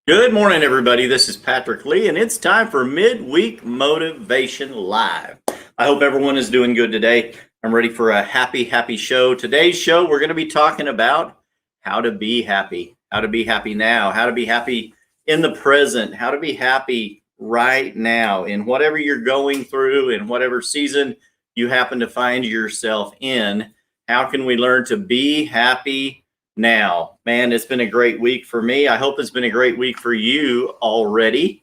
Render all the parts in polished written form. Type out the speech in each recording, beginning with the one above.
Good morning, everybody. This is Patrick Lee, and it's time for Midweek Motivation Live. I hope everyone is doing good today. I'm ready for a happy show. Today's show, we're going to be talking about how to be happy now, how to be happy in the present, how to be happy right now in whatever you're going through, in whatever season you happen to find yourself in. How can we learn to be happy now? Man, it's been a great week for me. I hope it's been a great week for you already.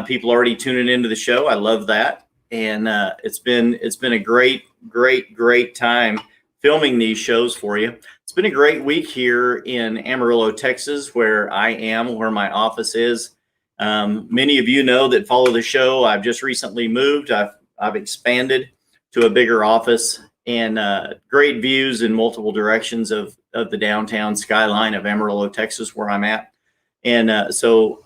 People already tuning into the show. I love that. And it's been a great time filming these shows for you. It's been a great week here in Amarillo, Texas, where I am, where my office is. Many of you know that follow the show. I've just recently moved. I've expanded to a bigger office, and great views in multiple directions of the downtown skyline of Amarillo, Texas, where I'm at. And so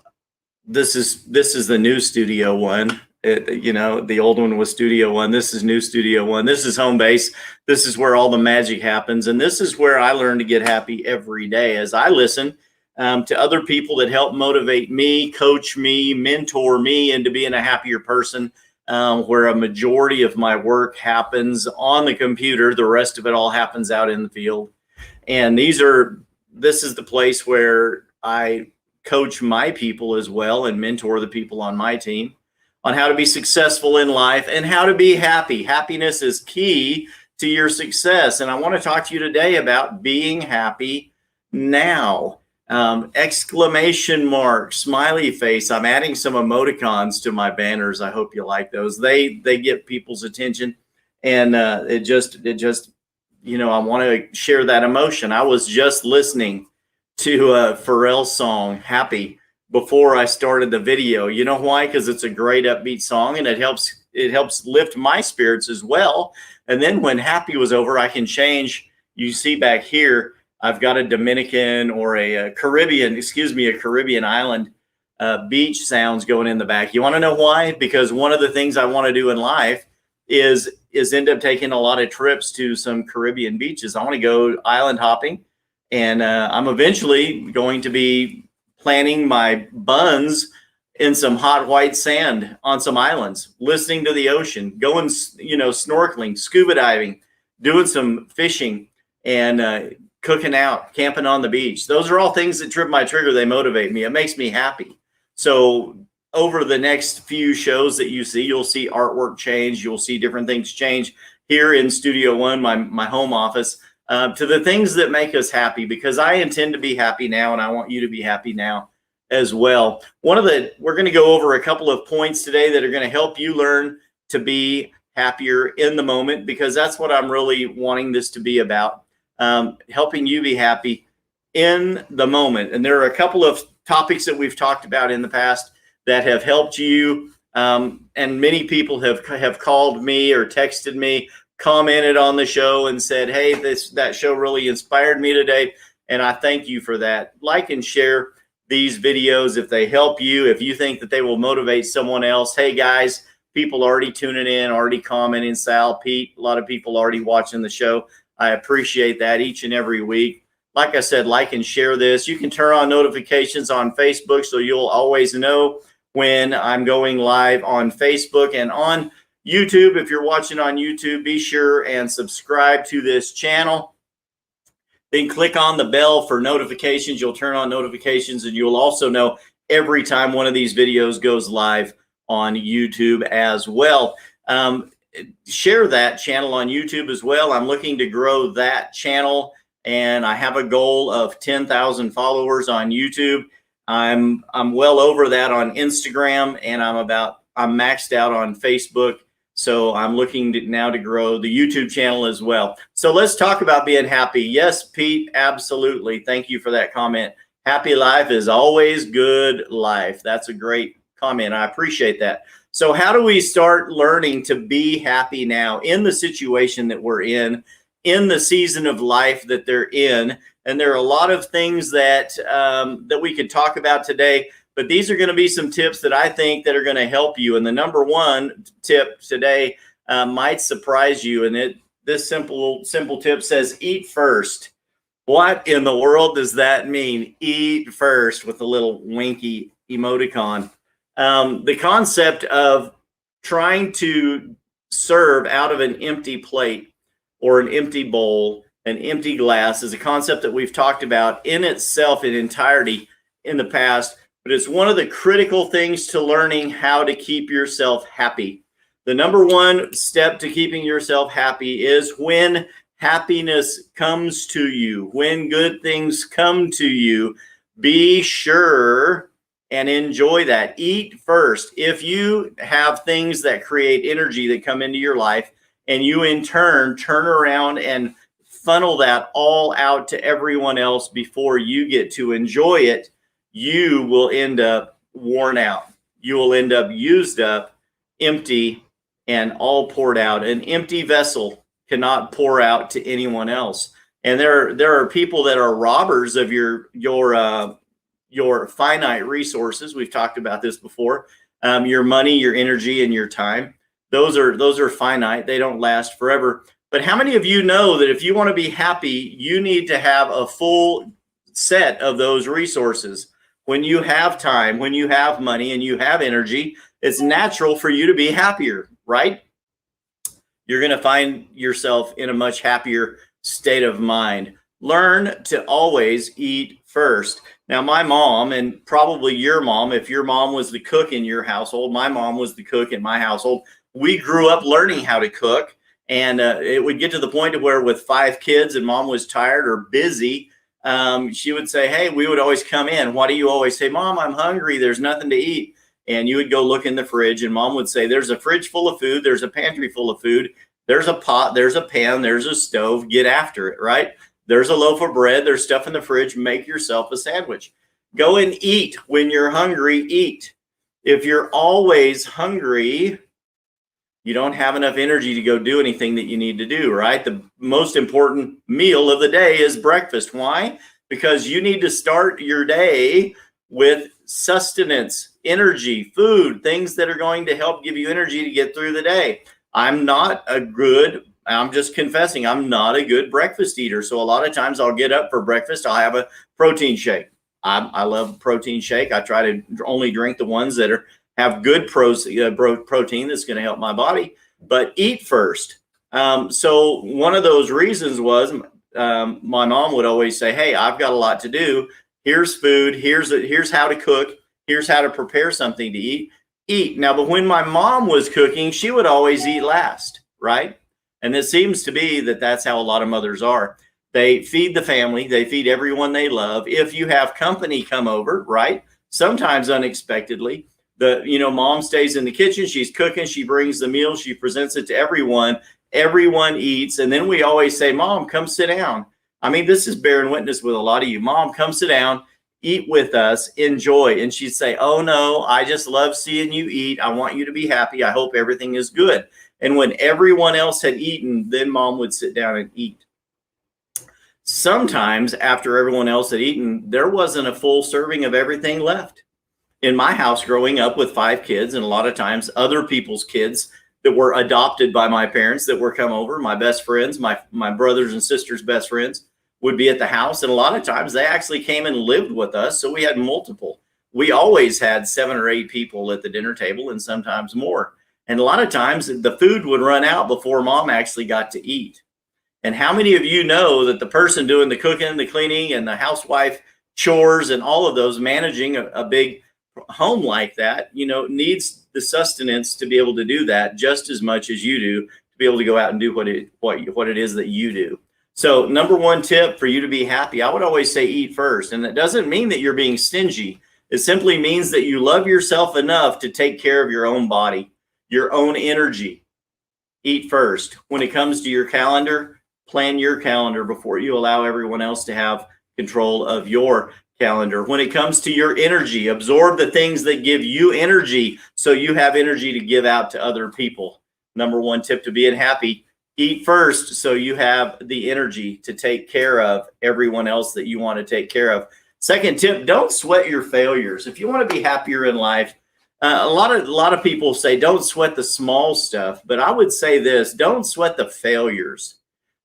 this is the new Studio One. The old one was Studio One. This is new Studio One. This is home base. This is where all the magic happens. And this is where I learn to get happy every day as I listen to other people that help motivate me, coach me, mentor me into being a happier person. Where a majority of my work happens on the computer. The rest of it all happens out in the field. And this is the place where I coach my people as well and mentor the people on my team on how to be successful in life and how to be happy. Happiness is key to your success. And I want to talk to you today about being happy now. Exclamation mark, smiley face. I'm adding some emoticons to my banners. I hope you like those. They get people's attention, and it just I want to share that emotion. I was just listening to Pharrell's song "Happy" before I started the video. You know why? Because it's a great upbeat song, and it helps lift my spirits as well. And then when "Happy" was over, I can change. You see back here, I've got a Dominican or a Caribbean island beach sounds going in the back. You want to know why? Because one of the things I want to do in life is end up taking a lot of trips to some Caribbean beaches. I want to go island hopping, and I'm eventually going to be planting my buns in some hot white sand on some islands, listening to the ocean, going, snorkeling, scuba diving, doing some fishing, and cooking out, camping on the beach. Those are all things that trip my trigger. They motivate me. It makes me happy. So over the next few shows that you see, you'll see artwork change. You'll see different things change here in Studio One, my home office, to the things that make us happy, because I intend to be happy now, and I want you to be happy now as well. We're going to go over a couple of points today that are going to help you learn to be happier in the moment, because that's what I'm really wanting this to be about. Helping you be happy in the moment. And there are a couple of topics that we've talked about in the past that have helped you. And many people have called me or texted me, commented on the show and said, hey, that show really inspired me today. And I thank you for that. Like and share these videos if they help you, if you think that they will motivate someone else. Hey guys, people already tuning in, already commenting, Sal, Pete, a lot of people already watching the show. I appreciate that each and every week. Like I said, like and share this. You can turn on notifications on Facebook so you'll always know when I'm going live on Facebook and on YouTube. If you're watching on YouTube, be sure and subscribe to this channel. Then click on the bell for notifications. You'll turn on notifications, and you'll also know every time one of these videos goes live on YouTube as well. Share that channel on YouTube as well. I'm looking to grow that channel, and I have a goal of 10,000 followers on YouTube. I'm well over that on Instagram, and I'm maxed out on Facebook. So I'm looking now to grow the YouTube channel as well. So let's talk about being happy. Yes, Pete, absolutely. Thank you for that comment. Happy life is always good life. That's a great comment. I appreciate that. So how do we start learning to be happy now in the situation that we're in the season of life that they're in? And there are a lot of things that we could talk about today, but these are going to be some tips that I think that are going to help you. And the number one tip today might surprise you. And this simple tip says, eat first. What in the world does that mean? Eat first with a little winky emoticon. The concept of trying to serve out of an empty plate or an empty bowl, an empty glass is a concept that we've talked about in itself in entirety in the past, but it's one of the critical things to learning how to keep yourself happy. The number one step to keeping yourself happy is when happiness comes to you, when good things come to you, be sure and enjoy that. Eat first. If you have things that create energy that come into your life and you in turn turn around and funnel that all out to everyone else before you get to enjoy it, you will end up worn out. You will end up used up, empty, and all poured out. An empty vessel cannot pour out to anyone else. And there are people that are robbers of your finite resources. We've talked about this before. Your money, your energy, and your time. Those are finite. They don't last forever. But how many of you know that if you want to be happy, you need to have a full set of those resources? When you have time, when you have money, and you have energy, it's natural for you to be happier, right? You're going to find yourself in a much happier state of mind. Learn to always eat first. Now, my mom, and probably your mom, if your mom was the cook in your household, my mom was the cook in my household. We grew up learning how to cook, and it would get to the point of where with 5 kids and mom was tired or busy, she would say, hey, we would always come in. Why do you always say, Mom, I'm hungry, there's nothing to eat? And you would go look in the fridge, and mom would say, there's a fridge full of food, there's a pantry full of food, there's a pot, there's a pan, there's a stove, get after it, right? There's a loaf of bread, there's stuff in the fridge, make yourself a sandwich. Go and eat. When you're hungry, eat. If you're always hungry, you don't have enough energy to go do anything that you need to do, right? The most important meal of the day is breakfast. Why? Because you need to start your day with sustenance, energy, food, things that are going to help give you energy to get through the day. I'm just confessing, I'm not a good breakfast eater. So a lot of times I'll get up for breakfast, I'll have a protein shake. I love protein shake. I try to only drink the ones that have good protein that's going to help my body, but eat first. So one of those reasons was my mom would always say, hey, I've got a lot to do. Here's food. Here's how to cook. Here's how to prepare something to eat. Eat. Now, but when my mom was cooking, she would always eat last, right? And it seems to be that that's how a lot of mothers are. They feed the family. They feed everyone they love. If you have company come over, right? Sometimes unexpectedly, mom stays in the kitchen. She's cooking. She brings the meal. She presents it to everyone. Everyone eats. And then we always say, Mom, come sit down. I mean, this is bearing witness with a lot of you. Mom, come sit down, eat with us, enjoy. And she'd say, oh no, I just love seeing you eat. I want you to be happy. I hope everything is good. And when everyone else had eaten, then mom would sit down and eat. Sometimes after everyone else had eaten, there wasn't a full serving of everything left. In my house growing up with 5 kids, and a lot of times other people's kids that were adopted by my parents that were come over, my best friends, my brothers and sisters' best friends would be at the house. And a lot of times they actually came and lived with us. So we had multiple. We always had 7 or 8 people at the dinner table and sometimes more. And a lot of times the food would run out before mom actually got to eat. And how many of you know that the person doing the cooking, the cleaning, and the housewife chores and all of those, managing a big home like that, needs the sustenance to be able to do that just as much as you do, to be able to go out and do what it is that you do. So number one tip for you to be happy, I would always say eat first. And that doesn't mean that you're being stingy. It simply means that you love yourself enough to take care of your own body, your own energy. Eat first. When it comes to your calendar, plan your calendar before you allow everyone else to have control of your calendar. When it comes to your energy, absorb the things that give you energy so you have energy to give out to other people. Number one tip to being happy, eat first so you have the energy to take care of everyone else that you want to take care of. Second tip, don't sweat your failures. If you want to be happier in life, a lot of people say don't sweat the small stuff, but I would say this, don't sweat the failures.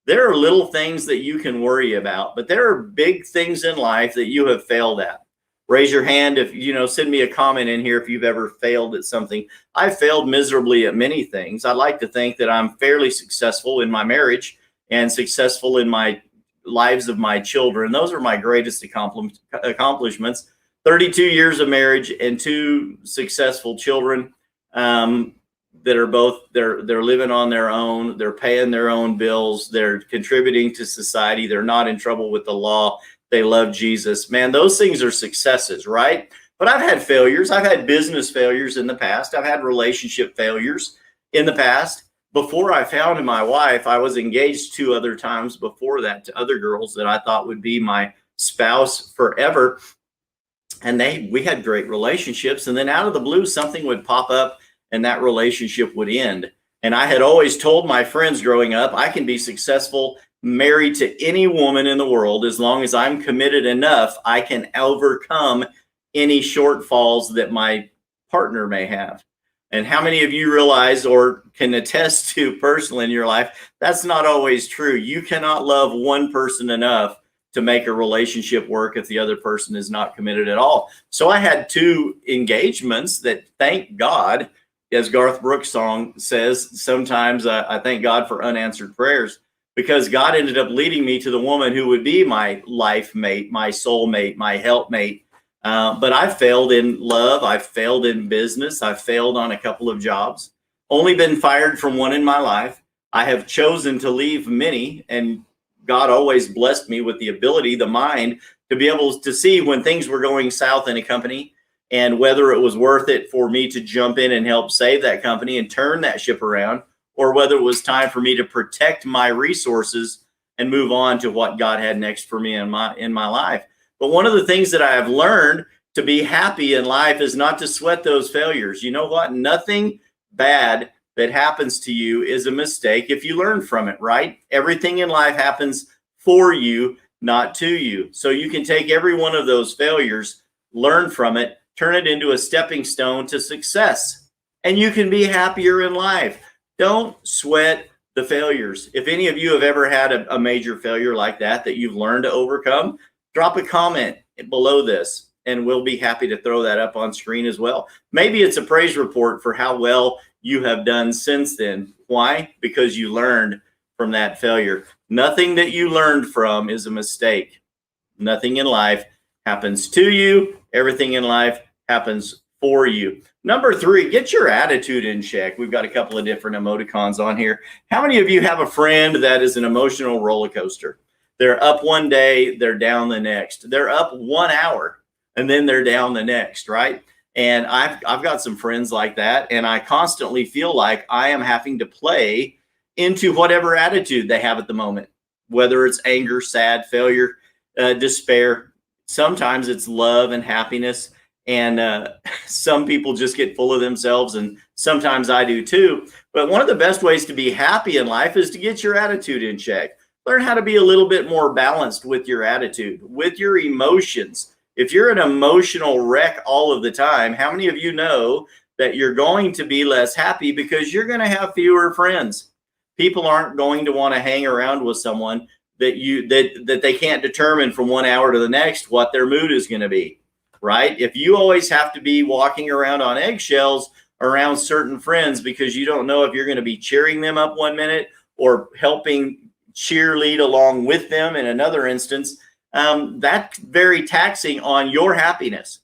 There are little things that you can worry about, but there are big things in life that you have failed at. Raise your hand if, send me a comment in here if you've ever failed at something. I failed miserably at many things. I like to think that I'm fairly successful in my marriage and successful in my lives of my children. Those are my greatest accomplishments. 32 years of marriage and 2 successful children that are both, they're living on their own. They're paying their own bills. They're contributing to society. They're not in trouble with the law. They love Jesus. Man, those things are successes, right? But I've had failures. I've had business failures in the past. I've had relationship failures in the past. Before I found my wife, I was engaged 2 other times before that to other girls that I thought would be my spouse forever. And we had great relationships. And then out of the blue, something would pop up and that relationship would end. And I had always told my friends growing up, I can be successful married to any woman in the world as long as I'm committed enough. I can overcome any shortfalls that my partner may have. And how many of you realize or can attest to personally in your life, that's not always true. You cannot love one person enough to make a relationship work if the other person is not committed at all. So I had 2 engagements that, thank God, as Garth Brooks' song says, sometimes I thank God for unanswered prayers, because God ended up leading me to the woman who would be my life mate, my soul mate, my helpmate. But I failed in love. I failed in business. I failed on a couple of jobs. Only been fired from one in my life. I have chosen to leave many, and God always blessed me with the ability, the mind, to be able to see when things were going south in a company and whether it was worth it for me to jump in and help save that company and turn that ship around, or whether it was time for me to protect my resources and move on to what God had next for me in my life. But one of the things that I have learned to be happy in life is not to sweat those failures. You know what? Nothing bad that happens to you is a mistake if you learn from it, right? Everything in life happens for you, not to you. So you can take every one of those failures, learn from it, turn it into a stepping stone to success, and you can be happier in life. Don't sweat the failures. If any of you have ever had a major failure like that you've learned to overcome, drop a comment below this, and we'll be happy to throw that up on screen as well. Maybe it's a praise report for how well you have done since then. Why? Because you learned from that failure. Nothing that you learned from is a mistake. Nothing in life happens to you. Everything in life happens for you. Number 3, get your attitude in check. We've got a couple of different emoticons on here. How many of you have a friend that is an emotional roller coaster? They're up one day, they're down the next. They're up 1 hour, and then they're down the next, right? And I've got some friends like that, and I constantly feel like I am having to play into whatever attitude they have at the moment, whether it's anger, sad, failure, despair. Sometimes it's love and happiness, and some people just get full of themselves, and sometimes I do too. But one of the best ways to be happy in life is to get your attitude in check. Learn how to be a little bit more balanced with your attitude, with your emotions. If you're an emotional wreck all of the time, how many of you know that you're going to be less happy because you're going to have fewer friends? People aren't going to want to hang around with someone that they can't determine from 1 hour to the next what their mood is going to be, right? If you always have to be walking around on eggshells around certain friends because you don't know if you're going to be cheering them up 1 minute or helping cheerlead along with them in another instance, that's very taxing on your happiness.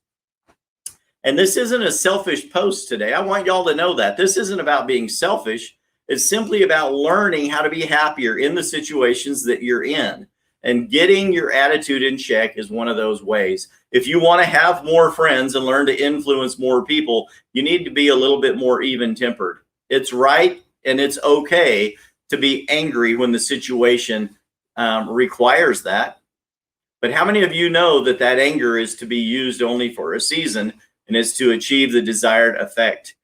And this isn't a selfish post today. I want y'all to know that this isn't about being selfish. It's simply about learning how to be happier in the situations that you're in. And getting your attitude in check is one of those ways. If you want to have more friends and learn to influence more people, you need to be a little bit more even-tempered. It's right and it's okay to be angry when the situation requires that. But how many of you know that that anger is to be used only for a season and is to achieve the desired effect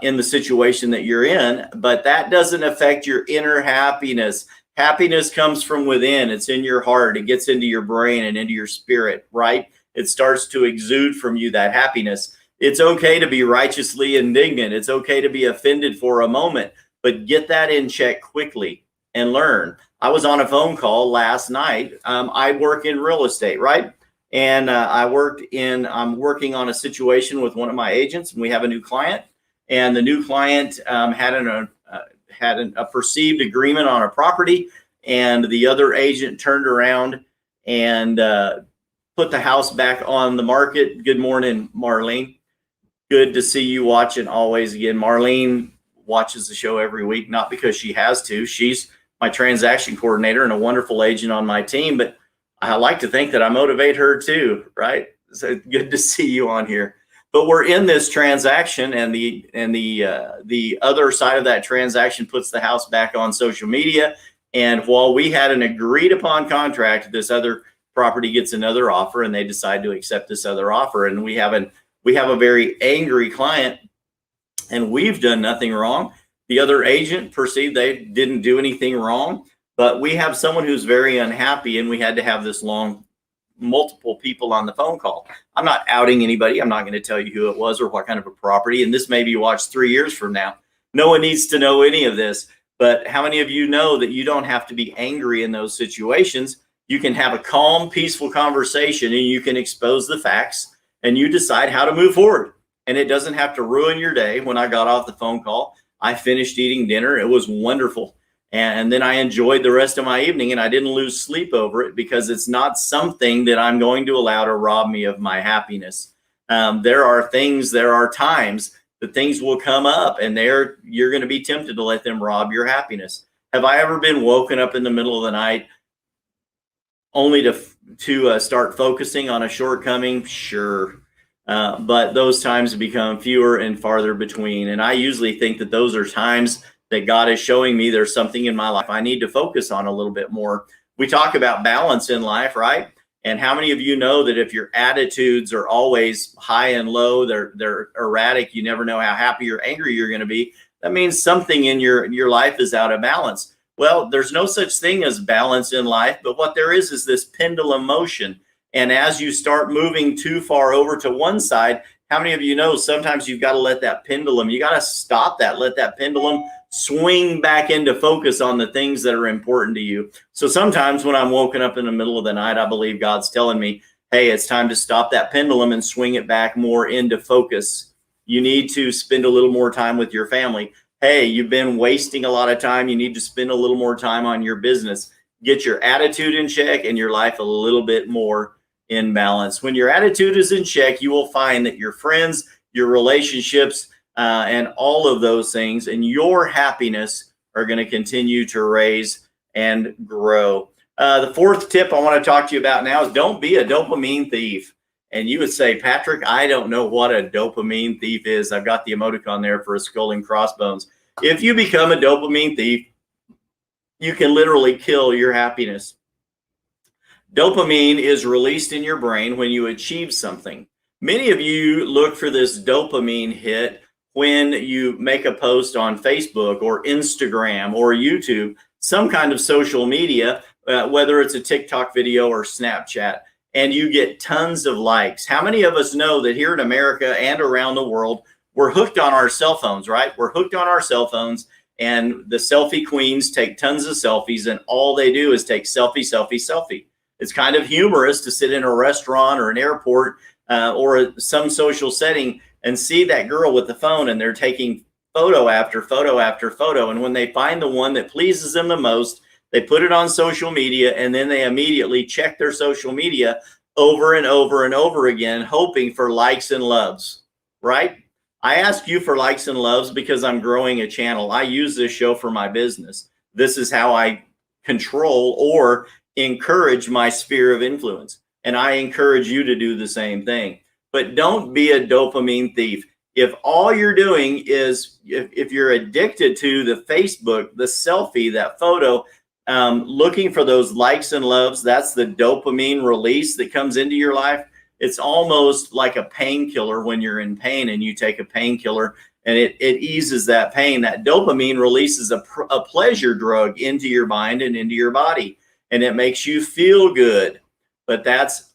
in the situation that you're in? But that doesn't affect your inner happiness. Happiness comes from within. It's in your heart. It gets into your brain and into your spirit, right? It starts to exude from you, that happiness. It's okay to be righteously indignant. It's okay to be offended for a moment, but get that in check quickly and learn. I was on a phone call last night. I work in real estate, right? And I'm working on a situation with one of my agents, and we have a new client. And the new client had a perceived agreement on a property, and the other agent turned around and put the house back on the market. Good morning, Marlene. Good to see you watching always again. Marlene watches the show every week, not because she has to. She's my transaction coordinator and a wonderful agent on my team, but I like to think that I motivate her too, right? So good to see you on here. But we're in this transaction, and the other side of that transaction puts the house back on social media. And while we had an agreed upon contract, this other property gets another offer, and they decide to accept this other offer. And we have a very angry client, and we've done nothing wrong. The other agent perceived they didn't do anything wrong, but we have someone who's very unhappy, and we had to have this long, multiple people on the phone call. I'm not outing anybody. I'm not going to tell you who it was or what kind of a property. And this may be watched 3 years from now. No one needs to know any of this. But how many of you know that you don't have to be angry in those situations? You can have a calm, peaceful conversation, and you can expose the facts, and you decide how to move forward. And it doesn't have to ruin your day. When I got off the phone call, I finished eating dinner. It was wonderful. And then I enjoyed the rest of my evening, and I didn't lose sleep over it, because it's not something that I'm going to allow to rob me of my happiness. There are times that things will come up, and you're going to be tempted to let them rob your happiness. Have I ever been woken up in the middle of the night only to start focusing on a shortcoming? Sure. But those times become fewer and farther between. And I usually think that those are times that God is showing me there's something in my life I need to focus on a little bit more. We talk about balance in life, right? And how many of you know that if your attitudes are always high and low, they're erratic, you never know how happy or angry you're going to be, that means something in your life is out of balance. Well, there's no such thing as balance in life, but what there is this pendulum motion. And as you start moving too far over to one side, how many of you know sometimes you've got to let that pendulum, you got to stop that, let that pendulum swing back into focus on the things that are important to you. So sometimes when I'm woken up in the middle of the night, I believe God's telling me, hey, it's time to stop that pendulum and swing it back more into focus. You need to spend a little more time with your family. Hey, you've been wasting a lot of time. You need to spend a little more time on your business. Get your attitude in check and your life a little bit more in balance. When your attitude is in check, you will find that your friends, your relationships, and all of those things and your happiness are going to continue to raise and grow. The fourth tip I want to talk to you about now is don't be a dopamine thief. And you would say, Patrick, I don't know what a dopamine thief is. I've got the emoticon there for a skull and crossbones. If you become a dopamine thief, you can literally kill your happiness. Dopamine is released in your brain when you achieve something. Many of you look for this dopamine hit when you make a post on Facebook or Instagram or YouTube, some kind of social media, whether it's a TikTok video or Snapchat, and you get tons of likes. How many of us know that here in America and around the world, we're hooked on our cell phones, right? We're hooked on our cell phones, and the selfie queens take tons of selfies, and all they do is take selfie, selfie, selfie. It's kind of humorous to sit in a restaurant or an airport or some social setting and see that girl with the phone, and they're taking photo after photo after photo. And when they find the one that pleases them the most, they put it on social media, and then they immediately check their social media over and over and over again, hoping for likes and loves, right? I ask you for likes and loves because I'm growing a channel. I use this show for my business. This is how I control or encourage my sphere of influence. And I encourage you to do the same thing. But don't be a dopamine thief. If all you're doing is, if you're addicted to the Facebook, the selfie, that photo, looking for those likes and loves, that's the dopamine release that comes into your life. It's almost like a painkiller when you're in pain and you take a painkiller and it eases that pain. That dopamine releases a pleasure drug into your mind and into your body, and it makes you feel good. But that's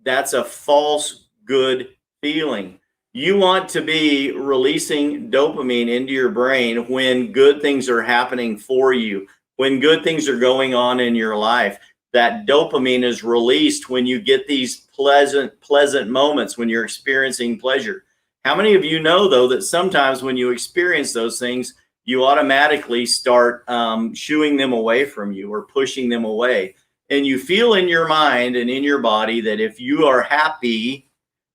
a false good feeling. You want to be releasing dopamine into your brain when good things are happening for you. when good things are going on in your life. That dopamine is released when you get these pleasant moments, when you're experiencing pleasure. How many of you know, though, that sometimes when you experience those things, you automatically start shooing them away from you or pushing them away? And you feel in your mind and in your body that if you are happy,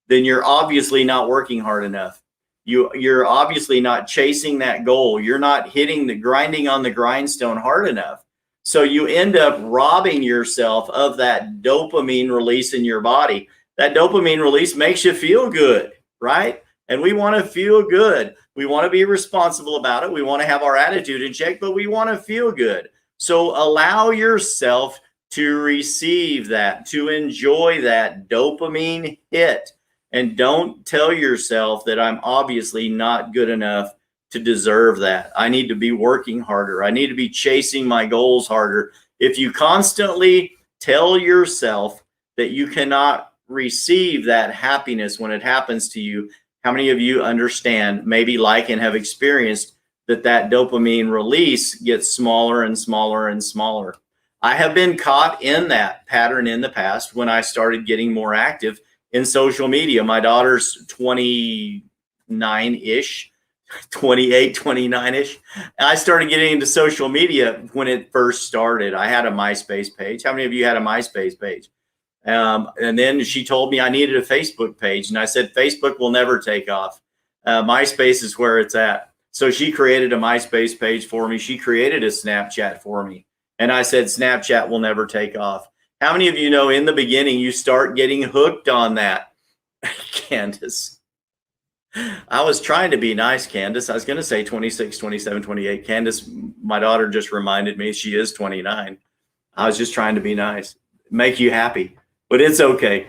then you're obviously not working hard enough. You're obviously not chasing that goal. You're not grinding on the grindstone hard enough. So you end up robbing yourself of that dopamine release in your body. That dopamine release makes you feel good, right? And we want to feel good. We want to be responsible about it. We want to have our attitude in check, but we want to feel good. So allow yourself to receive that, to enjoy that dopamine hit. And don't tell yourself that I'm obviously not good enough to deserve that. I need to be working harder. I need to be chasing my goals harder. If you constantly tell yourself that you cannot receive that happiness when it happens to you, how many of you understand, maybe like and have experienced that dopamine release gets smaller and smaller and smaller? I have been caught in that pattern in the past when I started getting more active in social media. My daughter's 29-ish. 28, 29-ish. I started getting into social media when it first started. I had a MySpace page. How many of you had a MySpace page? And then she told me I needed a Facebook page. And I said, Facebook will never take off. MySpace is where it's at. So she created a MySpace page for me. She created a Snapchat for me. And I said, Snapchat will never take off. How many of you know in the beginning, you start getting hooked on that? Candace. I was trying to be nice, Candace. I was going to say 26, 27, 28. Candace, my daughter, just reminded me she is 29. I was just trying to be nice, make you happy, but it's okay.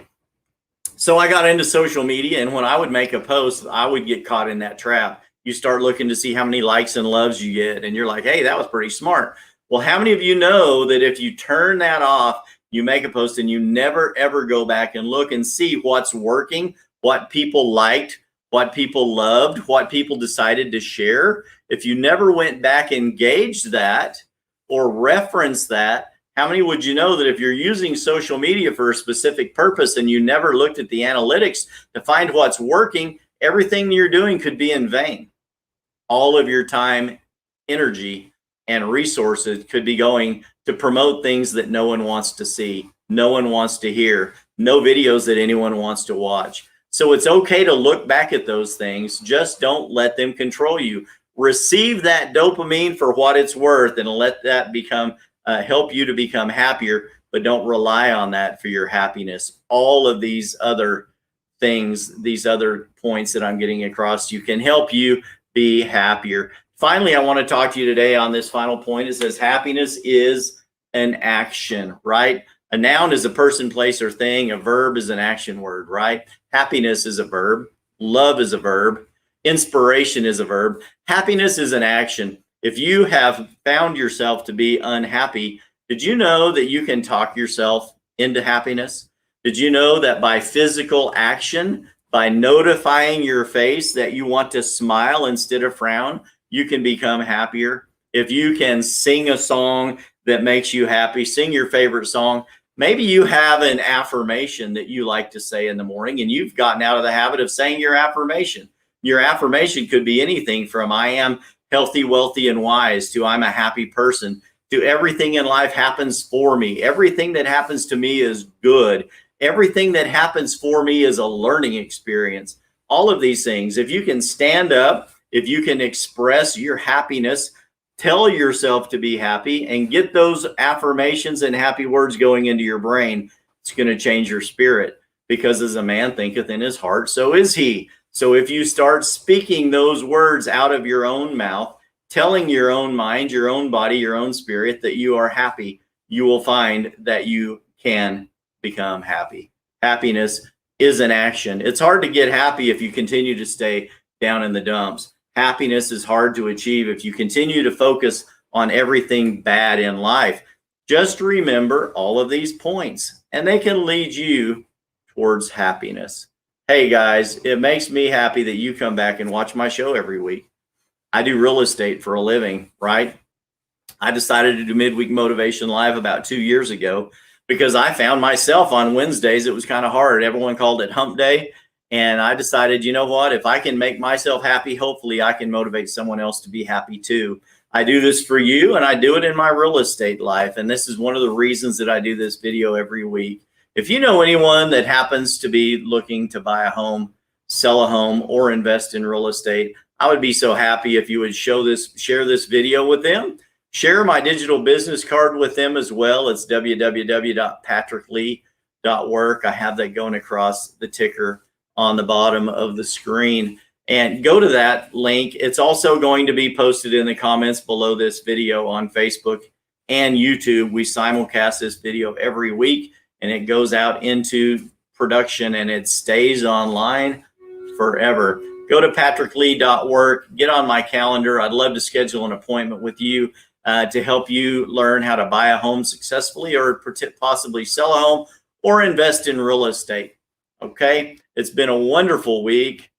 So I got into social media, and when I would make a post, I would get caught in that trap. You start looking to see how many likes and loves you get, and you're like, hey, that was pretty smart. Well, how many of you know that if you turn that off, you make a post and you never, ever go back and look and see what's working, what people liked, what people loved, what people decided to share? If you never went back and gauged that or referenced that, how many would you know that if you're using social media for a specific purpose and you never looked at the analytics to find what's working, everything you're doing could be in vain? All of your time, energy, and resources could be going to promote things that no one wants to see, no one wants to hear, no videos that anyone wants to watch. So it's okay to look back at those things. Just don't let them control you. Receive that dopamine for what it's worth and let that help you to become happier, but don't rely on that for your happiness. All of these other things, these other points that I'm getting across, you can help you be happier. Finally, I want to talk to you today on this final point. It says happiness is an action, right? A noun is a person, place, or thing. A verb is an action word, right? Happiness is a verb. Love is a verb. Inspiration is a verb. Happiness is an action. If you have found yourself to be unhappy, did you know that you can talk yourself into happiness? Did you know that by physical action, by notifying your face that you want to smile instead of frown, you can become happier? If you can sing a song that makes you happy, sing your favorite song. Maybe you have an affirmation that you like to say in the morning and you've gotten out of the habit of saying your affirmation. Your affirmation could be anything from I am healthy, wealthy, and wise to I'm a happy person to everything in life happens for me. Everything that happens to me is good. Everything that happens for me is a learning experience. All of these things, if you can stand up, if you can express your happiness, tell yourself to be happy and get those affirmations and happy words going into your brain, it's going to change your spirit, because as a man thinketh in his heart, so is he. So if you start speaking those words out of your own mouth, telling your own mind, your own body, your own spirit that you are happy, you will find that you can become happy. Happiness is an action. It's hard to get happy if you continue to stay down in the dumps. Happiness is hard to achieve if you continue to focus on everything bad in life. Just remember all of these points, and they can lead you towards happiness. Hey guys, it makes me happy that you come back and watch my show every week. I do real estate for a living, right? I decided to do Midweek Motivation Live about 2 years ago because I found myself on Wednesdays, it was kind of hard. Everyone called it hump day. And I decided, you know what, if I can make myself happy, hopefully I can motivate someone else to be happy too. I do this for you, and I do it in my real estate life. And this is one of the reasons that I do this video every week. If you know anyone that happens to be looking to buy a home, sell a home, or invest in real estate, I would be so happy if you would share this video with them. Share my digital business card with them as well. It's www.patricklee.work. I have that going across the ticker on the bottom of the screen. And go to that link. It's also going to be posted in the comments below this video on Facebook and YouTube. We simulcast this video every week, and it goes out into production, and it stays online forever. Go to patricklee.work. Get on my calendar. I'd love to schedule an appointment with you to help you learn how to buy a home successfully, or possibly sell a home, or invest in real estate. Okay, it's been a wonderful week.